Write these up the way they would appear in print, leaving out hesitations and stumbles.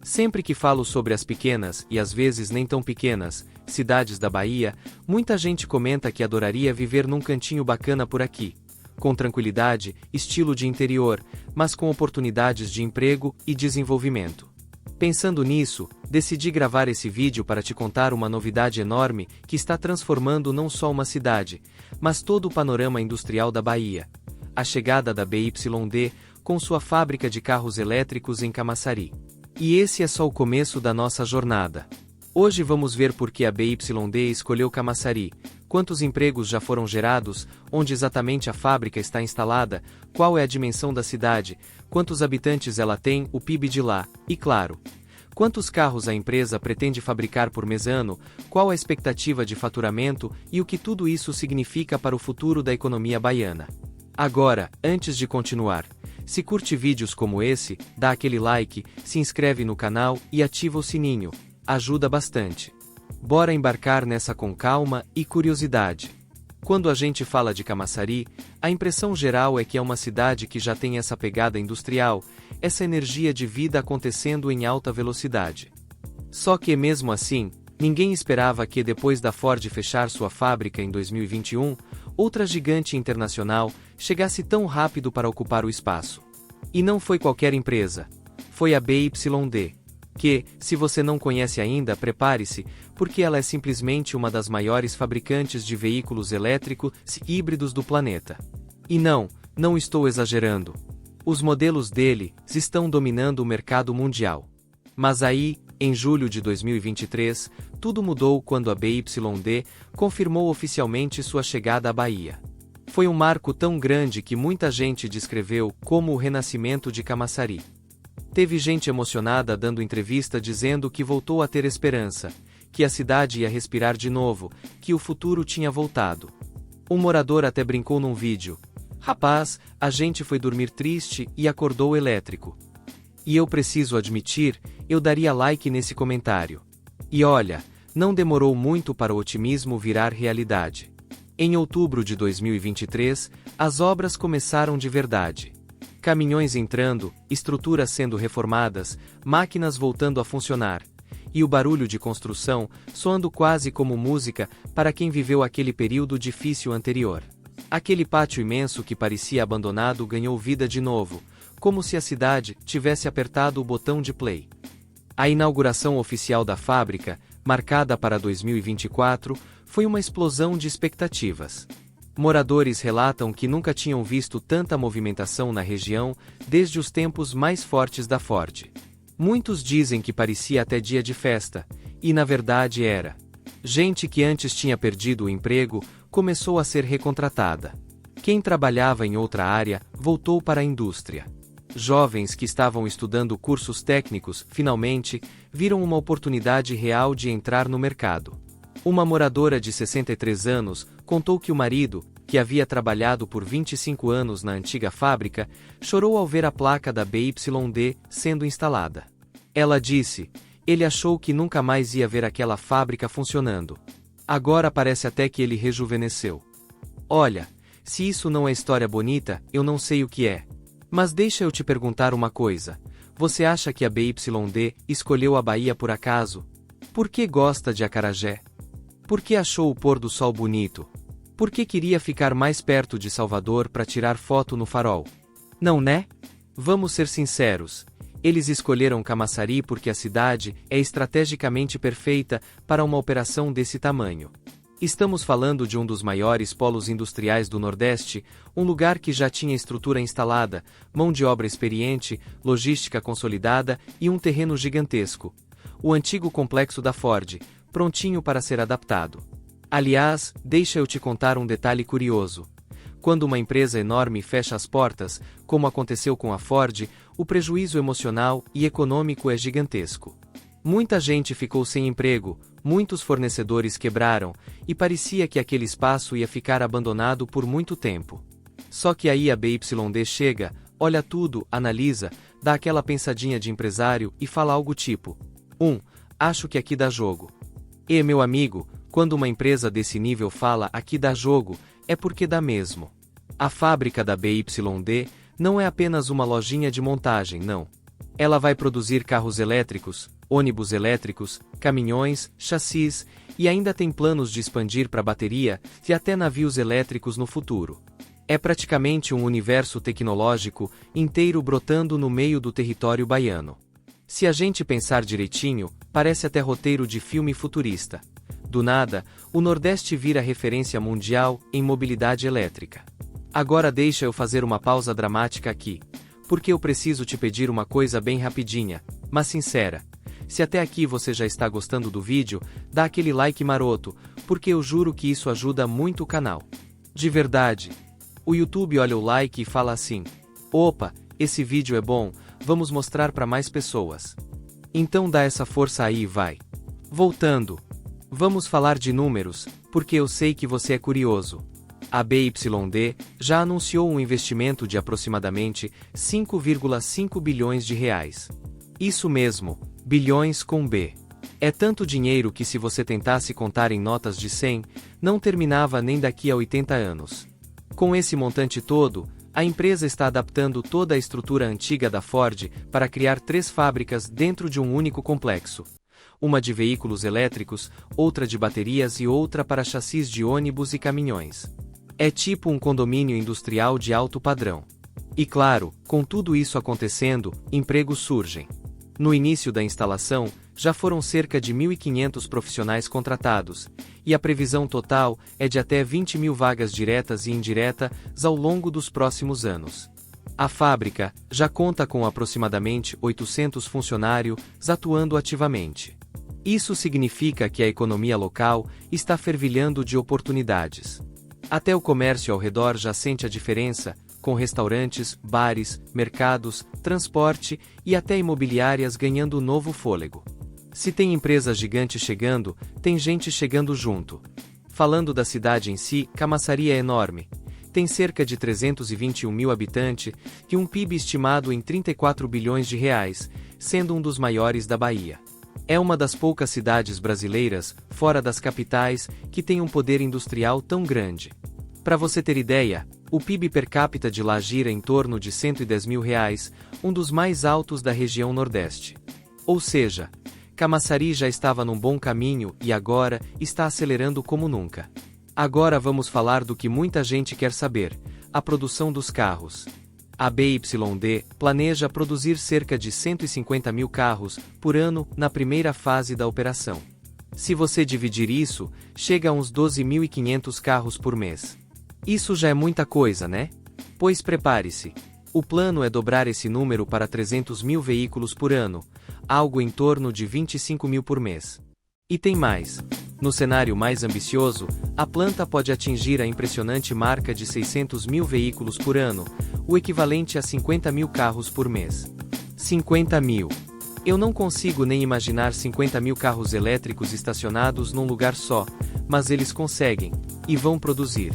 Sempre que falo sobre as pequenas, e às vezes nem tão pequenas, cidades da Bahia, muita gente comenta que adoraria viver num cantinho bacana por aqui. Com tranquilidade, estilo de interior, mas com oportunidades de emprego e desenvolvimento. Pensando nisso, decidi gravar esse vídeo para te contar uma novidade enorme que está transformando não só uma cidade, mas todo o panorama industrial da Bahia. A chegada da BYD, com sua fábrica de carros elétricos em Camaçari. E esse é só o começo da nossa jornada. Hoje vamos ver por que a BYD escolheu Camaçari, quantos empregos já foram gerados, onde exatamente a fábrica está instalada, qual é a dimensão da cidade, quantos habitantes ela tem, o PIB de lá, e claro, quantos carros a empresa pretende fabricar por mês ano, qual a expectativa de faturamento e o que tudo isso significa para o futuro da economia baiana. Agora, antes de continuar, se curte vídeos como esse, dá aquele like, se inscreve no canal e ativa o sininho, ajuda bastante. Bora embarcar nessa com calma e curiosidade. Quando a gente fala de Camaçari, a impressão geral é que é uma cidade que já tem essa pegada industrial, essa energia de vida acontecendo em alta velocidade. Só que mesmo assim, ninguém esperava que depois da Ford fechar sua fábrica em 2021, outra gigante internacional chegasse tão rápido para ocupar o espaço. E não foi qualquer empresa. Foi a BYD. Que, se você não conhece ainda, prepare-se, porque ela é simplesmente uma das maiores fabricantes de veículos elétricos e híbridos do planeta. E não estou exagerando. Os modelos deles estão dominando o mercado mundial. Mas aí, em julho de 2023, tudo mudou quando a BYD confirmou oficialmente sua chegada à Bahia. Foi um marco tão grande que muita gente descreveu como o renascimento de Camaçari. Teve gente emocionada dando entrevista dizendo que voltou a ter esperança, que a cidade ia respirar de novo, que o futuro tinha voltado. Um morador até brincou num vídeo: "Rapaz, a gente foi dormir triste e acordou elétrico." E eu preciso admitir, eu daria like nesse comentário. E olha, não demorou muito para o otimismo virar realidade. Em outubro de 2023, as obras começaram de verdade. Caminhões entrando, estruturas sendo reformadas, máquinas voltando a funcionar. E o barulho de construção soando quase como música para quem viveu aquele período difícil anterior. Aquele pátio imenso que parecia abandonado ganhou vida de novo, como se a cidade tivesse apertado o botão de play. A inauguração oficial da fábrica, marcada para 2024, foi uma explosão de expectativas. Moradores relatam que nunca tinham visto tanta movimentação na região desde os tempos mais fortes da Ford. Muitos dizem que parecia até dia de festa, e na verdade era. Gente que antes tinha perdido o emprego começou a ser recontratada. Quem trabalhava em outra área voltou para a indústria. Jovens que estavam estudando cursos técnicos, finalmente, viram uma oportunidade real de entrar no mercado. Uma moradora de 63 anos contou que o marido, que havia trabalhado por 25 anos na antiga fábrica, chorou ao ver a placa da BYD sendo instalada. Ela disse: "Ele achou que nunca mais ia ver aquela fábrica funcionando. Agora parece até que ele rejuvenesceu." Olha, se isso não é história bonita, eu não sei o que é. Mas deixa eu te perguntar uma coisa. Você acha que a BYD escolheu a Bahia por acaso? Por que gosta de acarajé? Por que achou o pôr do sol bonito? Por que queria ficar mais perto de Salvador para tirar foto no farol? Não, né? Vamos ser sinceros. Eles escolheram Camaçari porque a cidade é estrategicamente perfeita para uma operação desse tamanho. Estamos falando de um dos maiores polos industriais do Nordeste, um lugar que já tinha estrutura instalada, mão de obra experiente, logística consolidada e um terreno gigantesco. O antigo complexo da Ford, prontinho para ser adaptado. Aliás, deixa eu te contar um detalhe curioso. Quando uma empresa enorme fecha as portas, como aconteceu com a Ford, o prejuízo emocional e econômico é gigantesco. Muita gente ficou sem emprego, muitos fornecedores quebraram, e parecia que aquele espaço ia ficar abandonado por muito tempo. Só que aí a BYD chega, olha tudo, analisa, dá aquela pensadinha de empresário e fala algo tipo: acho que aqui dá jogo. E meu amigo, quando uma empresa desse nível fala aqui dá jogo, é porque dá mesmo. A fábrica da BYD não é apenas uma lojinha de montagem, não. Ela vai produzir carros elétricos, ônibus elétricos, caminhões, chassis, e ainda tem planos de expandir para bateria e até navios elétricos no futuro. É praticamente um universo tecnológico inteiro brotando no meio do território baiano. Se a gente pensar direitinho, parece até roteiro de filme futurista. Do nada, o Nordeste vira referência mundial em mobilidade elétrica. Agora deixa eu fazer uma pausa dramática aqui, porque eu preciso te pedir uma coisa bem rapidinha, mas sincera. Se até aqui você já está gostando do vídeo, dá aquele like maroto, porque eu juro que isso ajuda muito o canal. De verdade. O YouTube olha o like e fala assim: opa, esse vídeo é bom, vamos mostrar para mais pessoas. Então dá essa força aí e vai. Voltando. Vamos falar de números, porque eu sei que você é curioso. A BYD já anunciou um investimento de aproximadamente 5,5 bilhões de reais. Isso mesmo, bilhões com B. É tanto dinheiro que se você tentasse contar em notas de 100, não terminava nem daqui a 80 anos. Com esse montante todo, a empresa está adaptando toda a estrutura antiga da Ford para criar 3 fábricas dentro de um único complexo. Uma de veículos elétricos, outra de baterias e outra para chassis de ônibus e caminhões. É tipo um condomínio industrial de alto padrão. E claro, com tudo isso acontecendo, empregos surgem. No início da instalação, já foram cerca de 1.500 profissionais contratados, e a previsão total é de até 20 mil vagas diretas e indiretas ao longo dos próximos anos. A fábrica já conta com aproximadamente 800 funcionários atuando ativamente. Isso significa que a economia local está fervilhando de oportunidades. Até o comércio ao redor já sente a diferença, com restaurantes, bares, mercados, transporte e até imobiliárias ganhando novo fôlego. Se tem empresas gigantes chegando, tem gente chegando junto. Falando da cidade em si, Camaçari é enorme. Tem cerca de 321 mil habitantes e um PIB estimado em 34 bilhões de reais, sendo um dos maiores da Bahia. É uma das poucas cidades brasileiras, fora das capitais, que tem um poder industrial tão grande. Para você ter ideia, o PIB per capita de lá gira em torno de 110 mil reais, um dos mais altos da região Nordeste. Ou seja, Camaçari já estava num bom caminho e agora está acelerando como nunca. Agora vamos falar do que muita gente quer saber: a produção dos carros. A BYD planeja produzir cerca de 150 mil carros por ano na primeira fase da operação. Se você dividir isso, chega a uns 12.500 carros por mês. Isso já é muita coisa, né? Pois prepare-se. O plano é dobrar esse número para 300 mil veículos por ano, algo em torno de 25 mil por mês. E tem mais. No cenário mais ambicioso, a planta pode atingir a impressionante marca de 600 mil veículos por ano, o equivalente a 50 mil carros por mês. 50 mil. Eu não consigo nem imaginar 50 mil carros elétricos estacionados num lugar só, mas eles conseguem, e vão produzir.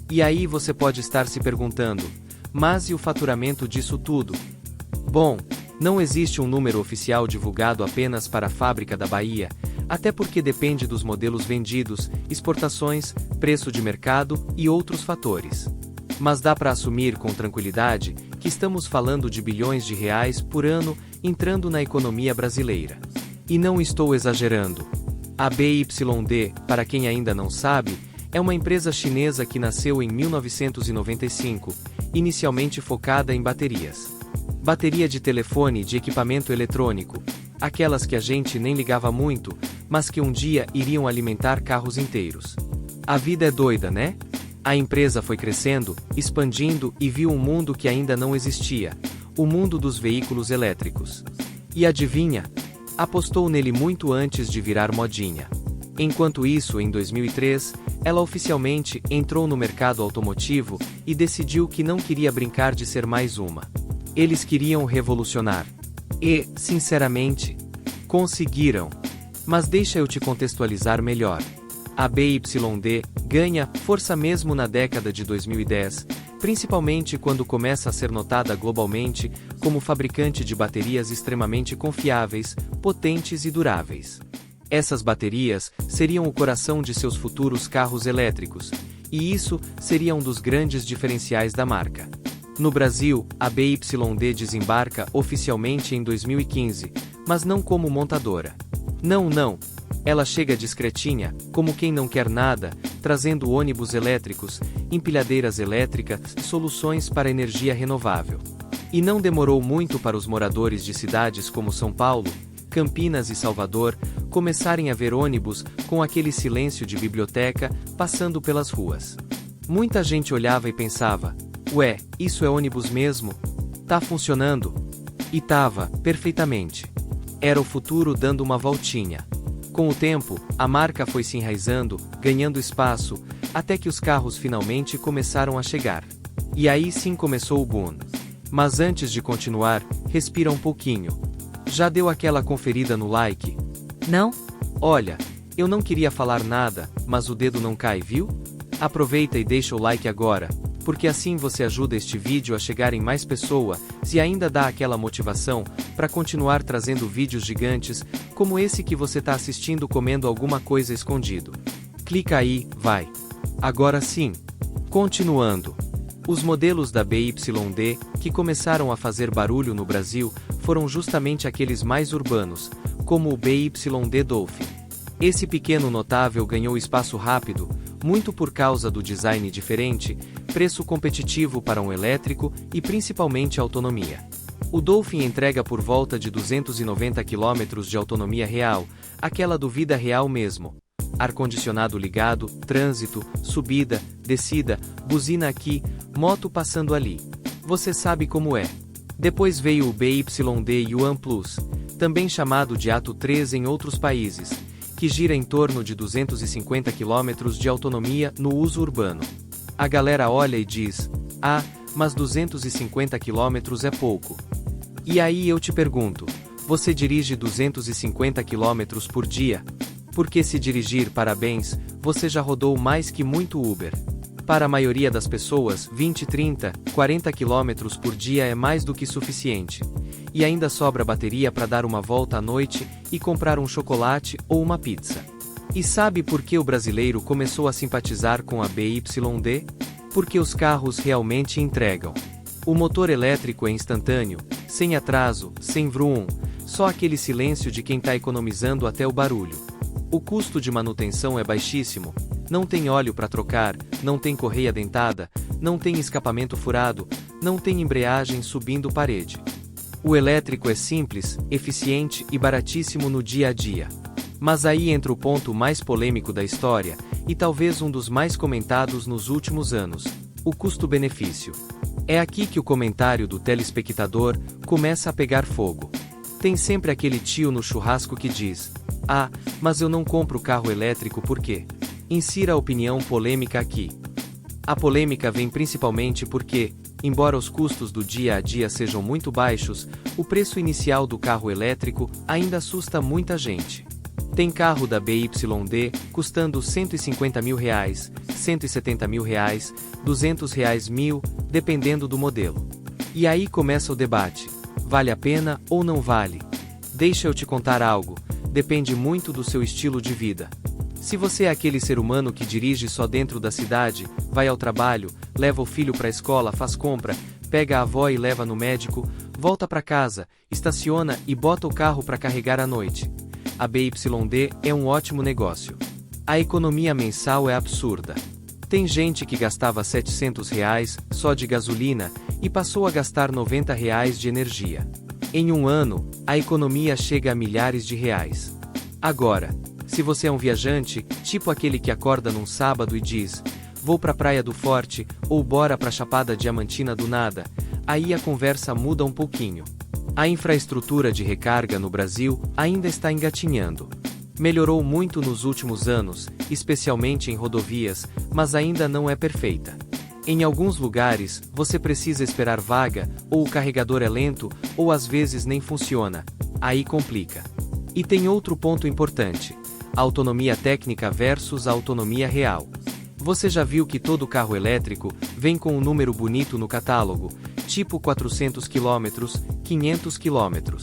E aí você pode estar se perguntando: mas e o faturamento disso tudo? Bom, não existe um número oficial divulgado apenas para a fábrica da Bahia, até porque depende dos modelos vendidos, exportações, preço de mercado e outros fatores. Mas dá para assumir com tranquilidade que estamos falando de bilhões de reais por ano entrando na economia brasileira. E não estou exagerando. A BYD, para quem ainda não sabe, é uma empresa chinesa que nasceu em 1995, inicialmente focada em baterias. Bateria de telefone e de equipamento eletrônico, aquelas que a gente nem ligava muito, mas que um dia iriam alimentar carros inteiros. A vida é doida, né? A empresa foi crescendo, expandindo e viu um mundo que ainda não existia, o mundo dos veículos elétricos. E adivinha? Apostou nele muito antes de virar modinha. Enquanto isso, em 2003, ela oficialmente entrou no mercado automotivo e decidiu que não queria brincar de ser mais uma. Eles queriam revolucionar. E, sinceramente, conseguiram. Mas deixa eu te contextualizar melhor. A BYD ganha força mesmo na década de 2010, principalmente quando começa a ser notada globalmente como fabricante de baterias extremamente confiáveis, potentes e duráveis. Essas baterias seriam o coração de seus futuros carros elétricos, e isso seria um dos grandes diferenciais da marca. No Brasil, a BYD desembarca oficialmente em 2015, mas não como montadora. Não. Ela chega discretinha, como quem não quer nada, trazendo ônibus elétricos, empilhadeiras elétricas e soluções para energia renovável. E não demorou muito para os moradores de cidades como São Paulo, Campinas e Salvador começarem a ver ônibus com aquele silêncio de biblioteca passando pelas ruas. Muita gente olhava e pensava: ué, isso é ônibus mesmo? Tá funcionando? E tava, perfeitamente. Era o futuro dando uma voltinha. Com o tempo, a marca foi se enraizando, ganhando espaço, até que os carros finalmente começaram a chegar. E aí sim começou o boom. Mas antes de continuar, respira um pouquinho. Já deu aquela conferida no like? Não? Olha, eu não queria falar nada, mas o dedo não cai, viu? Aproveita e deixa o like agora, porque assim você ajuda este vídeo a chegar em mais pessoas e ainda dá aquela motivação para continuar trazendo vídeos gigantes, como esse que você está assistindo comendo alguma coisa escondido. Clica aí, vai. Agora sim. Continuando. Os modelos da BYD, que começaram a fazer barulho no Brasil, foram justamente aqueles mais urbanos, como o BYD Dolphin. Esse pequeno notável ganhou espaço rápido, muito por causa do design diferente, preço competitivo para um elétrico e principalmente autonomia. O Dolphin entrega por volta de 290 km de autonomia real, aquela do vida real mesmo. Ar-condicionado ligado, trânsito, subida, descida, buzina aqui, moto passando ali. Você sabe como é. Depois veio o BYD Yuan Plus, também chamado de Atto 3 em outros países, que gira em torno de 250 km de autonomia no uso urbano. A galera olha e diz: ah, mas 250 km é pouco. E aí eu te pergunto, você dirige 250 km por dia? Porque se dirigir, parabéns, você já rodou mais que muito Uber. Para a maioria das pessoas, 20, 30, 40 km por dia é mais do que suficiente. E ainda sobra bateria para dar uma volta à noite e comprar um chocolate ou uma pizza. E sabe por que o brasileiro começou a simpatizar com a BYD? Porque os carros realmente entregam. O motor elétrico é instantâneo, sem atraso, sem vroom, só aquele silêncio de quem está economizando até o barulho. O custo de manutenção é baixíssimo, não tem óleo para trocar, não tem correia dentada, não tem escapamento furado, não tem embreagem subindo parede. O elétrico é simples, eficiente e baratíssimo no dia a dia. Mas aí entra o ponto mais polêmico da história, e talvez um dos mais comentados nos últimos anos: o custo-benefício. É aqui que o comentário do telespectador começa a pegar fogo. Tem sempre aquele tio no churrasco que diz: ah, mas eu não compro carro elétrico por quê? Insira a opinião polêmica aqui. A polêmica vem principalmente porque, embora os custos do dia a dia sejam muito baixos, o preço inicial do carro elétrico ainda assusta muita gente. Tem carro da BYD custando R$150 mil, R$170 mil, R$200 mil, dependendo do modelo. E aí começa o debate: vale a pena ou não vale? Deixa eu te contar algo, depende muito do seu estilo de vida. Se você é aquele ser humano que dirige só dentro da cidade, vai ao trabalho, leva o filho para a escola, faz compra, pega a avó e leva no médico, volta para casa, estaciona e bota o carro para carregar à noite, a BYD é um ótimo negócio. A economia mensal é absurda. Tem gente que gastava R$700 só de gasolina e passou a gastar R$90 de energia. Em um ano, a economia chega a milhares de reais. Agora, se você é um viajante, tipo aquele que acorda num sábado e diz: vou pra Praia do Forte, ou bora pra Chapada Diamantina do nada, aí a conversa muda um pouquinho. A infraestrutura de recarga no Brasil ainda está engatinhando. Melhorou muito nos últimos anos, especialmente em rodovias, mas ainda não é perfeita. Em alguns lugares, você precisa esperar vaga, ou o carregador é lento, ou às vezes nem funciona. Aí complica. E tem outro ponto importante: a autonomia técnica versus a autonomia real. Você já viu que todo carro elétrico vem com um número bonito no catálogo, tipo 400 km, 500 km.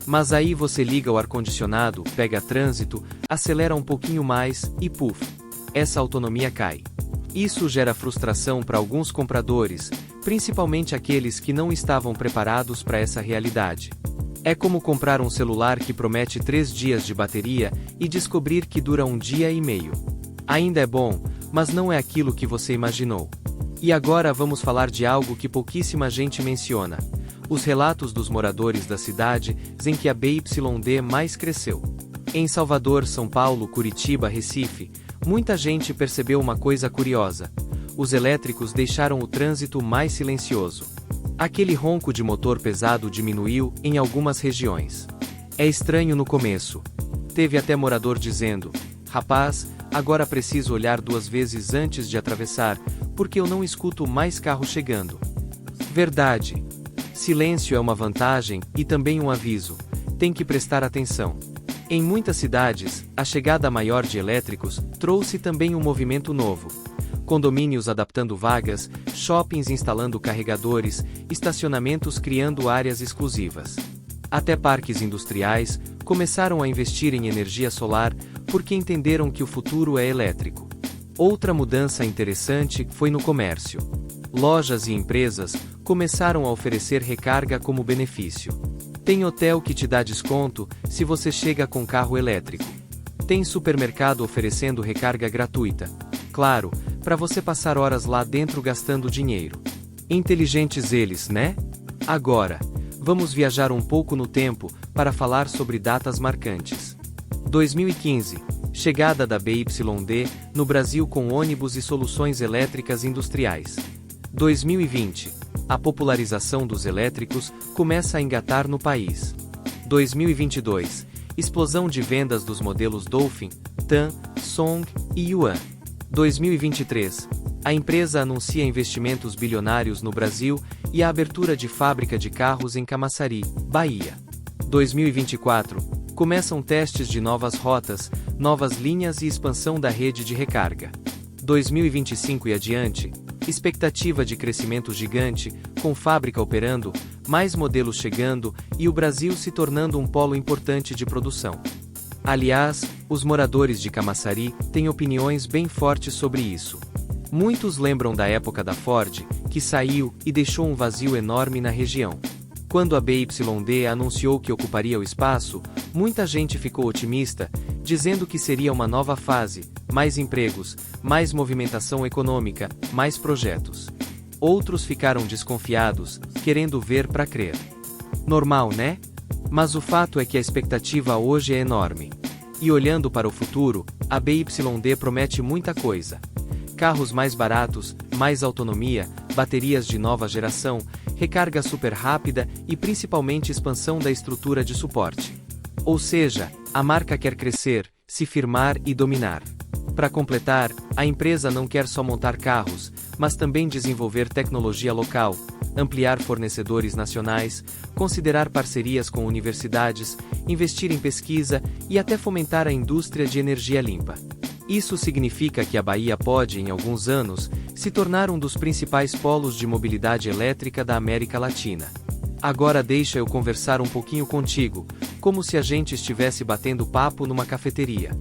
Mas aí você liga o ar-condicionado, pega trânsito, acelera um pouquinho mais e puf, essa autonomia cai. Isso gera frustração para alguns compradores, principalmente aqueles que não estavam preparados para essa realidade. É como comprar um celular que promete 3 dias de bateria e descobrir que dura 1 dia e meio. Ainda é bom, mas não é aquilo que você imaginou. E agora vamos falar de algo que pouquíssima gente menciona: os relatos dos moradores das cidades em que a BYD mais cresceu. Em Salvador, São Paulo, Curitiba, Recife, muita gente percebeu uma coisa curiosa: os elétricos deixaram o trânsito mais silencioso. Aquele ronco de motor pesado diminuiu em algumas regiões. É estranho no começo. Teve até morador dizendo: rapaz, agora preciso olhar 2 vezes antes de atravessar, porque eu não escuto mais carro chegando. Verdade. Silêncio é uma vantagem e também um aviso. Tem que prestar atenção. Em muitas cidades, a chegada maior de elétricos trouxe também um movimento novo. Condomínios adaptando vagas, shoppings instalando carregadores, estacionamentos criando áreas exclusivas. Até parques industriais começaram a investir em energia solar porque entenderam que o futuro é elétrico. Outra mudança interessante foi no comércio. Lojas e empresas começaram a oferecer recarga como benefício. Tem hotel que te dá desconto se você chega com carro elétrico. Tem supermercado oferecendo recarga gratuita. Claro, para você passar horas lá dentro gastando dinheiro. Inteligentes eles, né? Agora, vamos viajar um pouco no tempo para falar sobre datas marcantes. 2015, chegada da BYD no Brasil com ônibus e soluções elétricas industriais. 2020, a popularização dos elétricos começa a engatar no país. 2022, explosão de vendas dos modelos Dolphin, Tan, Song e Yuan. 2023, a empresa anuncia investimentos bilionários no Brasil e a abertura de fábrica de carros em Camaçari, Bahia. 2024, começam testes de novas rotas, novas linhas e expansão da rede de recarga. 2025 e adiante, expectativa de crescimento gigante, com fábrica operando, mais modelos chegando e o Brasil se tornando um polo importante de produção. Aliás, os moradores de Camaçari têm opiniões bem fortes sobre isso. Muitos lembram da época da Ford, que saiu e deixou um vazio enorme na região. Quando a BYD anunciou que ocuparia o espaço, muita gente ficou otimista, dizendo que seria uma nova fase, mais empregos, mais movimentação econômica, mais projetos. Outros ficaram desconfiados, querendo ver para crer. Normal, né? Mas o fato é que a expectativa hoje é enorme. E olhando para o futuro, a BYD promete muita coisa. Carros mais baratos, mais autonomia, baterias de nova geração, recarga super rápida e principalmente expansão da estrutura de suporte. Ou seja, a marca quer crescer, se firmar e dominar. Para completar, a empresa não quer só montar carros, mas também desenvolver tecnologia local, ampliar fornecedores nacionais, considerar parcerias com universidades, investir em pesquisa e até fomentar a indústria de energia limpa. Isso significa que a Bahia pode, em alguns anos, se tornar um dos principais polos de mobilidade elétrica da América Latina. Agora deixa eu conversar um pouquinho contigo, como se a gente estivesse batendo papo numa cafeteria.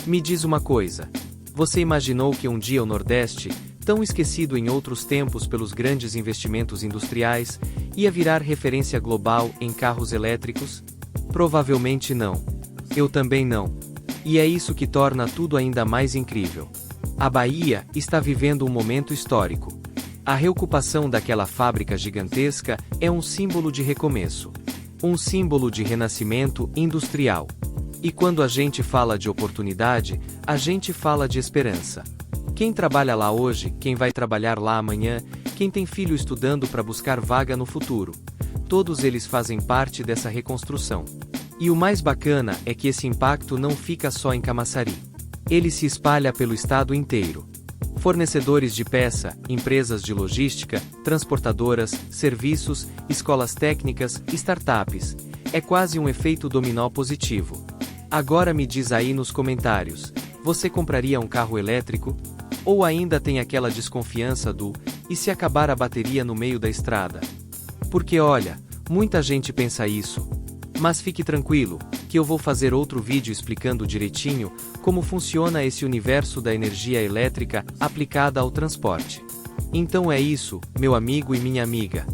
Me diz uma coisa. Você imaginou que um dia o Nordeste, tão esquecido em outros tempos pelos grandes investimentos industriais, ia virar referência global em carros elétricos? Provavelmente não. Eu também não. E é isso que torna tudo ainda mais incrível. A Bahia está vivendo um momento histórico. A reocupação daquela fábrica gigantesca é um símbolo de recomeço. Um símbolo de renascimento industrial. E quando a gente fala de oportunidade, a gente fala de esperança. Quem trabalha lá hoje, quem vai trabalhar lá amanhã, quem tem filho estudando para buscar vaga no futuro, todos eles fazem parte dessa reconstrução. E o mais bacana é que esse impacto não fica só em Camaçari. Ele se espalha pelo estado inteiro. Fornecedores de peça, empresas de logística, transportadoras, serviços, escolas técnicas, startups. É quase um efeito dominó positivo. Agora me diz aí nos comentários, você compraria um carro elétrico? Ou ainda tem aquela desconfiança do, e se acabar a bateria no meio da estrada? Porque olha, muita gente pensa isso. Mas fique tranquilo, que eu vou fazer outro vídeo explicando direitinho como funciona esse universo da energia elétrica aplicada ao transporte. Então é isso, meu amigo e minha amiga.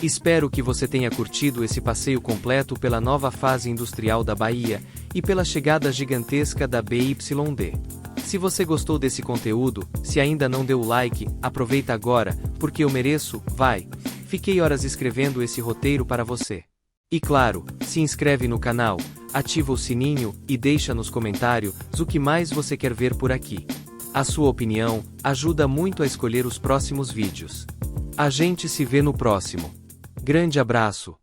Espero que você tenha curtido esse passeio completo pela nova fase industrial da Bahia e pela chegada gigantesca da BYD. Se você gostou desse conteúdo, se ainda não deu o like, aproveita agora, porque eu mereço, vai. Fiquei horas escrevendo esse roteiro para você. E claro, se inscreve no canal, ativa o sininho e deixa nos comentários o que mais você quer ver por aqui. A sua opinião ajuda muito a escolher os próximos vídeos. A gente se vê no próximo. Grande abraço!